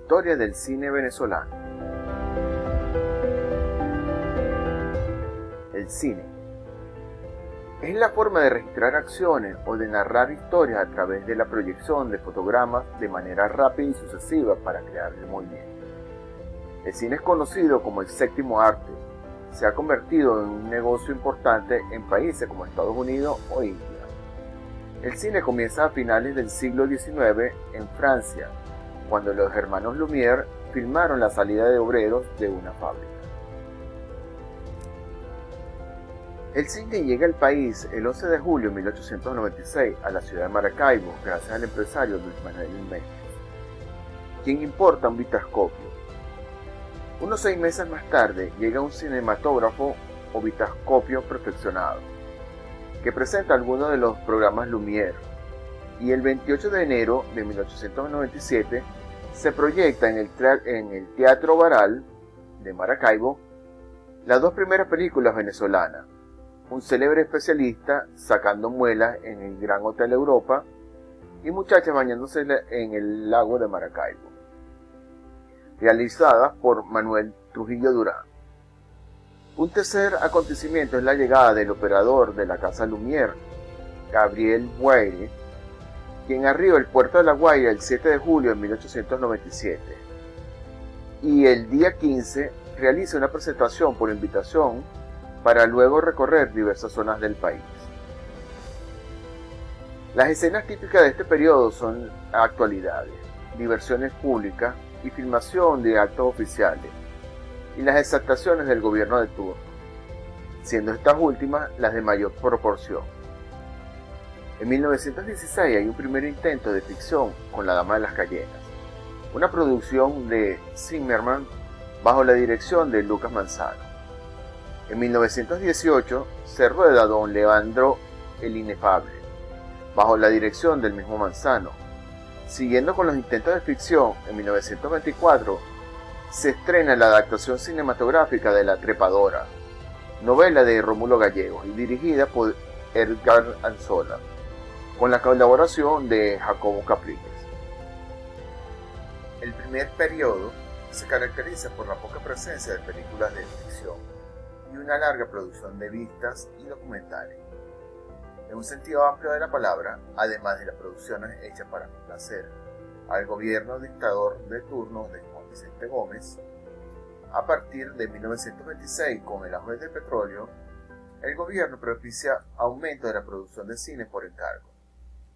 Historia del cine venezolano. El cine es la forma de registrar acciones o de narrar historias a través de la proyección de fotogramas de manera rápida y sucesiva para crear el movimiento. El cine es conocido como el séptimo arte. Se ha convertido en un negocio importante en países como Estados Unidos o India. El cine comienza a finales del siglo XIX en Francia, cuando los hermanos Lumière filmaron la salida de obreros de una fábrica. El cine llega al país el 11 de julio de 1896 a la ciudad de Maracaibo gracias al empresario Luis Manuel Méndez, quien importa un vitascopio. Unos 6 meses más tarde llega un cinematógrafo o vitascopio perfeccionado, que presenta algunos de los programas Lumière, y el 28 de enero de 1897 se proyecta en el Teatro Baral de Maracaibo las 2 primeras películas venezolanas, un célebre especialista sacando muelas en el Gran Hotel Europa y Muchachas bañándose en el lago de Maracaibo, realizadas por Manuel Trujillo Durán. Un tercer acontecimiento es la llegada del operador de la Casa Lumière, Gabriel Boire, quien arriba el puerto de La Guaira el 7 de julio de 1897, y el día 15 realiza una presentación por invitación para luego recorrer diversas zonas del país. Las escenas típicas de este periodo son actualidades, diversiones públicas y filmación de actos oficiales, y las exaltaciones del gobierno de turno, siendo estas últimas las de mayor proporción. En 1916 hay un primer intento de ficción con La Dama de las Cayenas, una producción de Zimmerman bajo la dirección de Lucas Manzano. En 1918 se rueda Don Leandro el Inefable, bajo la dirección del mismo Manzano. Siguiendo con los intentos de ficción, en 1924 se estrena la adaptación cinematográfica de La Trepadora, novela de Rómulo Gallegos y dirigida por Edgar Anzola, con la colaboración de Jacobo Capriles. El primer periodo se caracteriza por la poca presencia de películas de ficción y una larga producción de vistas y documentales. En un sentido amplio de la palabra, además de las producciones hechas para complacer al gobierno dictador de turno de Juan Vicente Gómez, a partir de 1926, con el auge del petróleo, el gobierno propicia aumento de la producción de cine por encargo,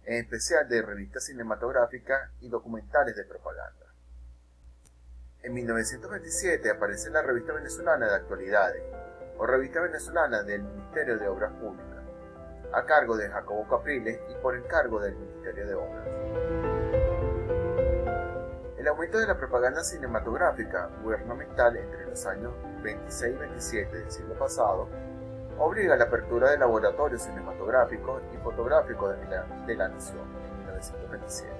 en especial de revistas cinematográficas y documentales de propaganda. En 1927 aparece la Revista Venezolana de Actualidades, o Revista Venezolana del Ministerio de Obras Públicas, a cargo de Jacobo Capriles y por encargo del Ministerio de Obras. El aumento de la propaganda cinematográfica gubernamental entre los años 26 y 27 del siglo pasado obliga a la apertura de laboratorios cinematográficos y fotográficos de la Nación en 1927.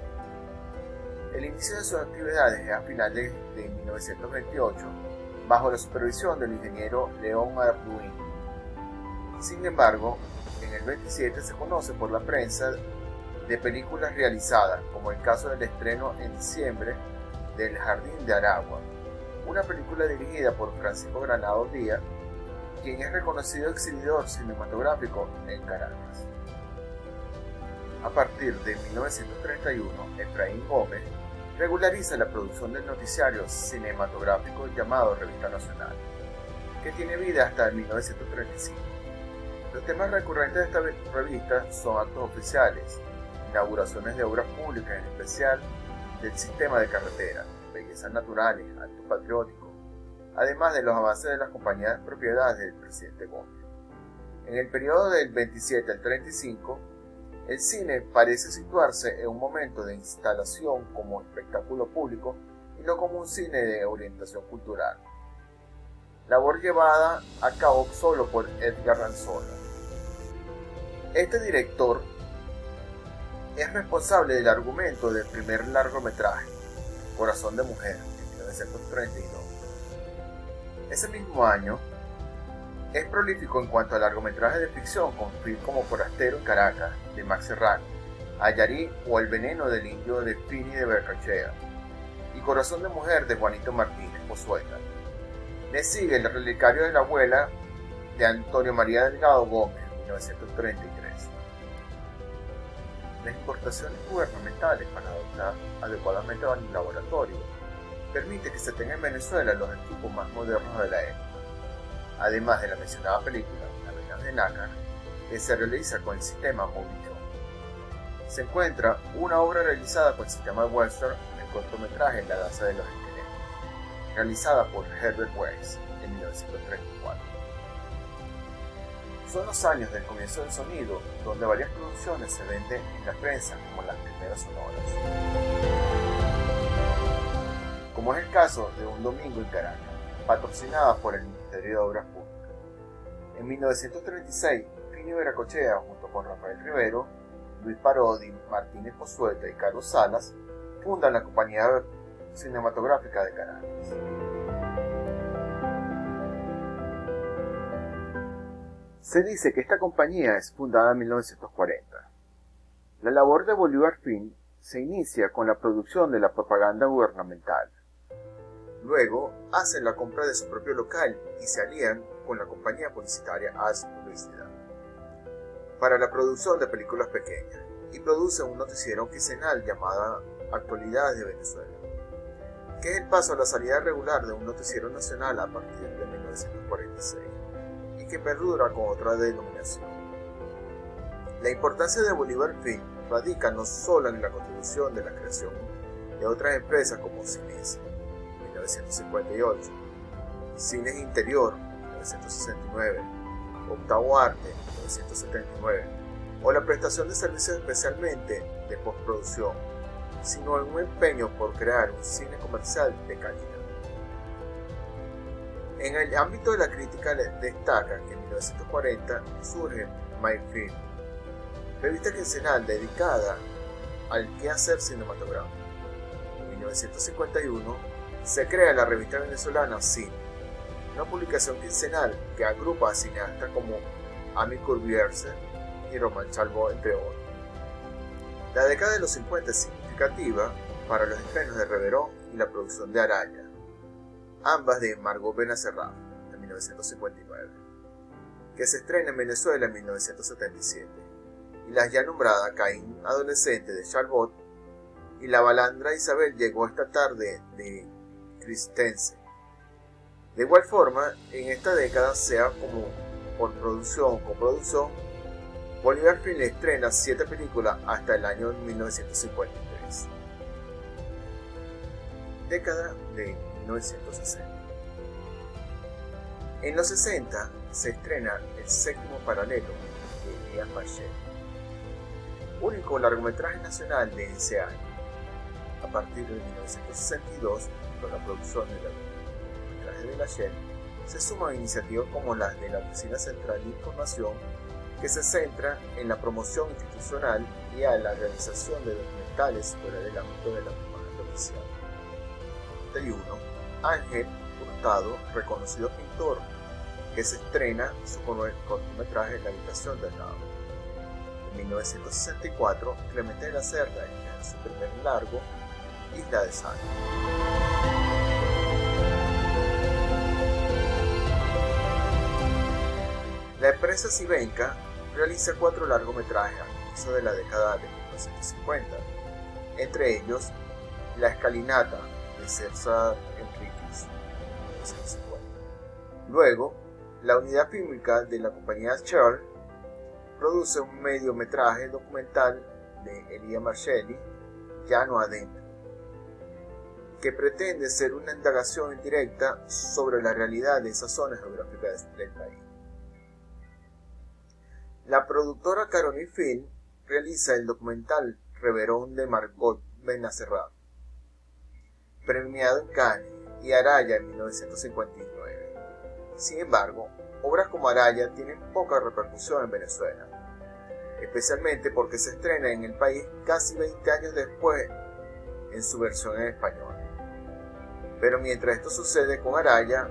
El inicio de sus actividades es a finales de 1928, bajo la supervisión del ingeniero León Arduin. Sin embargo, en el 27 se conoce por la prensa de películas realizadas, como el caso del estreno en diciembre del Jardín de Aragua, una película dirigida por Francisco Granados Díaz, quien es reconocido exhibidor cinematográfico en Caracas. A partir de 1931, Efraín Gómez regulariza la producción del noticiario cinematográfico llamado Revista Nacional, que tiene vida hasta 1935. Los temas recurrentes de esta revista son actos oficiales, inauguraciones de obras públicas, en especial del sistema de carreteras, bellezas naturales, actos patrióticos, además de los avances de las compañías propiedades del presidente Gómez. En el periodo del 27 al 35, el cine parece situarse en un momento de instalación como espectáculo público y no como un cine de orientación cultural, labor llevada a cabo solo por Edgar Anzola. Este director es responsable del argumento del primer largometraje, Corazón de Mujer, en 1932. Ese mismo año, es prolífico en cuanto a largometrajes de ficción con films como Forastero en Caracas, de Max Serrano, Ayarí o El veneno del indio de Fini de Bercachea. y Corazón de Mujer de Juanito Martínez Pozueta. Le sigue El relicario de la abuela de Antonio María Delgado Gómez, 1933. Las importaciones gubernamentales para adoptar adecuadamente al laboratorio permite que se tenga en Venezuela los equipos más modernos de la época, además de la mencionada película Las Venas de Nácar, que se realiza con el sistema Movichon. Se encuentra una obra realizada con el sistema Western, el cortometraje La danza de los esqueletos, realizada por Herbert West en 1934. Son los años del comienzo del sonido, donde varias producciones se venden en la prensa como las primeras sonoras, como es el caso de Un domingo en Caracas, patrocinada por el Ministerio de Obras Públicas. En 1936, Fini Veracochea, junto con Rafael Rivero, Luis Parodi, Martínez Pozueta y Carlos Salas, fundan la Compañía Cinematográfica de Caracas. Se dice que esta compañía es fundada en 1940. La labor de Bolívar Film se inicia con la producción de la propaganda gubernamental. Luego hacen la compra de su propio local y se alían con la compañía publicitaria AS Publicidad para la producción de películas pequeñas y producen un noticiero quincenal llamado Actualidades de Venezuela, que es el paso a la salida regular de un noticiero nacional a partir de 1946 y que perdura con otra denominación. La importancia de Bolívar Film radica no solo en la contribución de la creación de otras empresas como Cines, 1958, Cines Interior, 1969, Octavo Arte, 1979, o la prestación de servicios especialmente de postproducción, sino en un empeño por crear un cine comercial de calidad. En el ámbito de la crítica destaca que en 1940 surge My Film, revista quincenal dedicada al quehacer cinematográfico. En 1951 se crea la revista venezolana Cine, una publicación quincenal que agrupa a cineastas como Ami Courbierse y Román Chalbaud, entre otros. La década de los 50 es significativa para los estrenos de Reverón y la producción de Araya, ambas de Margot Benacerraf, de 1959, que se estrena en Venezuela en 1977, y la ya nombrada Caín adolescente de Chalbaud y La balandra Isabel llegó esta tarde de Christensen. De igual forma, en esta década, sea como por producción o coproducción, Bolívar Film estrena 7 películas hasta el año 1953. Década de 1960. En los 60 se estrena El séptimo paralelo de Elías Marchel, único largometraje nacional de ese año. A partir de 1962, con la producción de largometrajes de Marchel, se suman iniciativas como las de la Oficina Central de Información, que se centra en la promoción institucional y a la realización de documentales fuera del ámbito de la propaganda oficial. 31. Ángel Hurtado, reconocido pintor, que se estrena su cortometraje La habitación del lado. En 1964, Clemente de la Cerda en su primer largo, Isla de Sal. La empresa Cibenca realiza 4 largometrajes al inicio de la década de 1950, entre ellos La escalinata de César Enríquez, 1950. Luego, la unidad fílmica de la compañía Charles produce un mediometraje documental de Elías Marcelli, Llano Adentro, que pretende ser una indagación indirecta sobre la realidad de esa zona geográfica del país. La productora Caroni Film realiza el documental Reverón de Margot Benacerraf, premiado en Cannes, y Araya en 1959. Sin embargo, obras como Araya tienen poca repercusión en Venezuela, especialmente porque se estrena en el país casi 20 años después en su versión en español. Pero mientras esto sucede con Araya,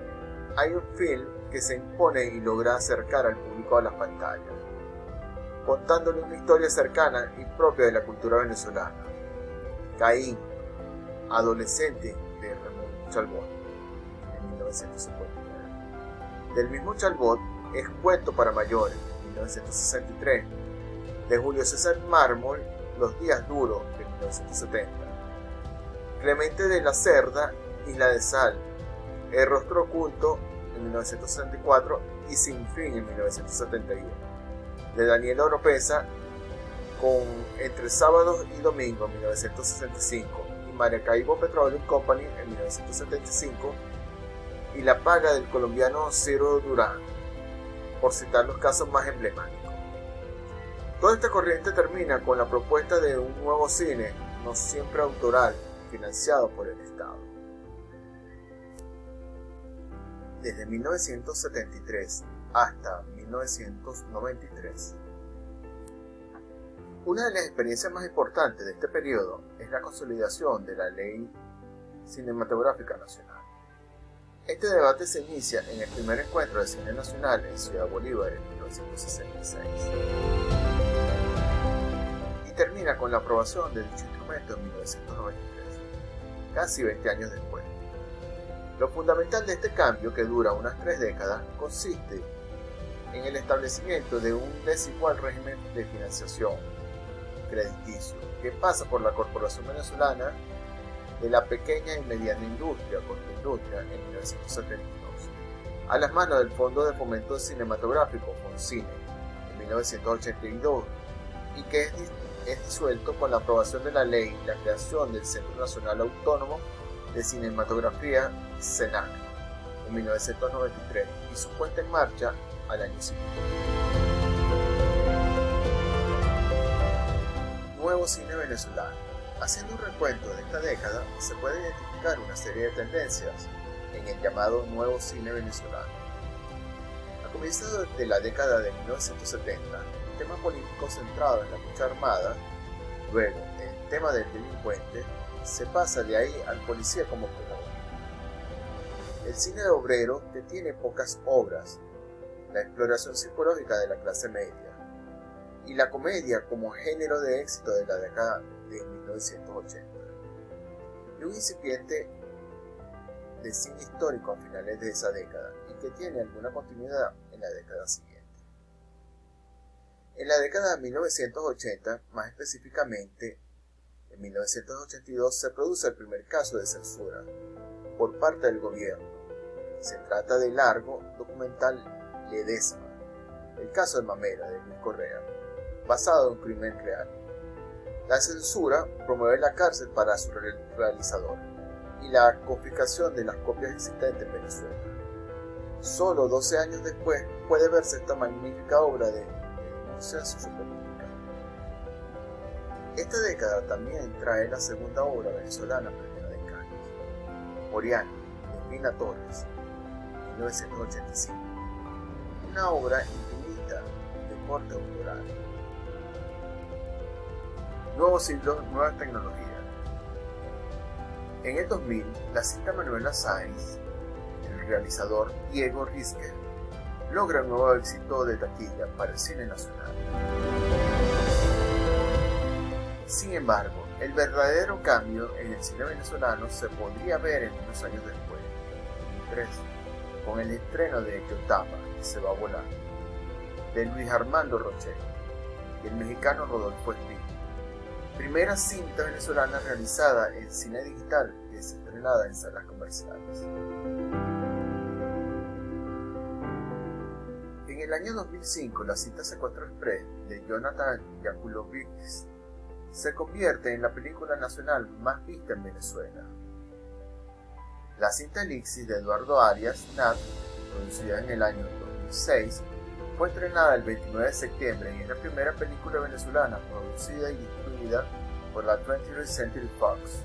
hay un film que se impone y logra acercar al público a las pantallas, contándole una historia cercana y propia de la cultura venezolana. Caín, Adolescente de Ramón Chalbaud, en 1959. Del mismo Chalbaud es Cuento para mayores, en 1963. De Julio César Mármol, Los días duros, de 1970. Clemente de la Cerda, Isla de Sal, El rostro oculto, en 1964, y Sin fin, en 1971. De Daniel Oropesa, con Entre sábados y domingos, en 1965, y Maracaibo Petroleum Company, en 1975, y La paga del colombiano Ciro Durán, por citar los casos más emblemáticos. Toda esta corriente termina con la propuesta de un nuevo cine, no siempre autoral, financiado por el Estado. Desde 1973 hasta 1993. Una de las experiencias más importantes de este periodo es la consolidación de la Ley Cinematográfica Nacional. Este debate se inicia en el primer encuentro de cine nacional en Ciudad Bolívar en 1966 y termina con la aprobación de dicho instrumento en 1993, casi 20 años después. Lo fundamental de este cambio, que dura unas 3 décadas, consiste en el establecimiento de un desigual régimen de financiación crediticio que pasa por la Corporación Venezolana de la Pequeña y Mediana Industria, Corpoindustria, en 1972, a las manos del Fondo de Fomento Cinematográfico, FONCINE, en 1982, y que es disuelto con la aprobación de la ley y la creación del Centro Nacional Autónomo de Cinematografía, CENAC, en 1993, y su puesta en marcha al año siguiente. Nuevo cine venezolano. Haciendo un recuento de esta década, se puede identificar una serie de tendencias en el llamado nuevo cine venezolano. A comienzos de la década de 1970, el tema político centrado en la lucha armada, luego el tema del delincuente, se pasa de ahí al policía como protagonista. El cine de obrero, que tiene pocas obras, la exploración psicológica de la clase media, y la comedia como género de éxito de la década de 1980, y un incipiente de cine histórico a finales de esa década y que tiene alguna continuidad en la década siguiente. En la década de 1980, más específicamente en 1982, se produce el primer caso de censura por parte del gobierno. Se trata del largo documental Ledesma, el caso de Mamera, de Luis Correa, basado en un crimen real. La censura promueve la cárcel para su realizador y la confiscación de las copias existentes en Venezuela. Solo 12 años después puede verse esta magnífica obra de denuncia sociopolítica. Esta década también trae la segunda obra venezolana premiada en Cannes, Oriana, de Pina Torres, 1985. Una obra infinita de corte autoral. Nuevo siglo, nueva tecnología. En el 2000, la cinta Manuela Sáenz, el realizador Diego Risque, logra un nuevo éxito de taquilla para el cine nacional. Sin embargo, el verdadero cambio en el cine venezolano se podría ver en unos años después, en 2003, con el estreno de Yotapa, que se va a volar, de Luis Armando Rocher y el mexicano Rodolfo Espín. Primera cinta venezolana realizada en cine digital que es estrenada en salas comerciales. En el año 2005, la cinta Secuestro Express de Jonathan Yakulovitz se convierte en la película nacional más vista en Venezuela. La cinta Elixir de Eduardo Arias, Nat, producida en el año 2006, fue estrenada el 29 de septiembre y es la primera película venezolana producida y distribuida por la 20th Century Fox.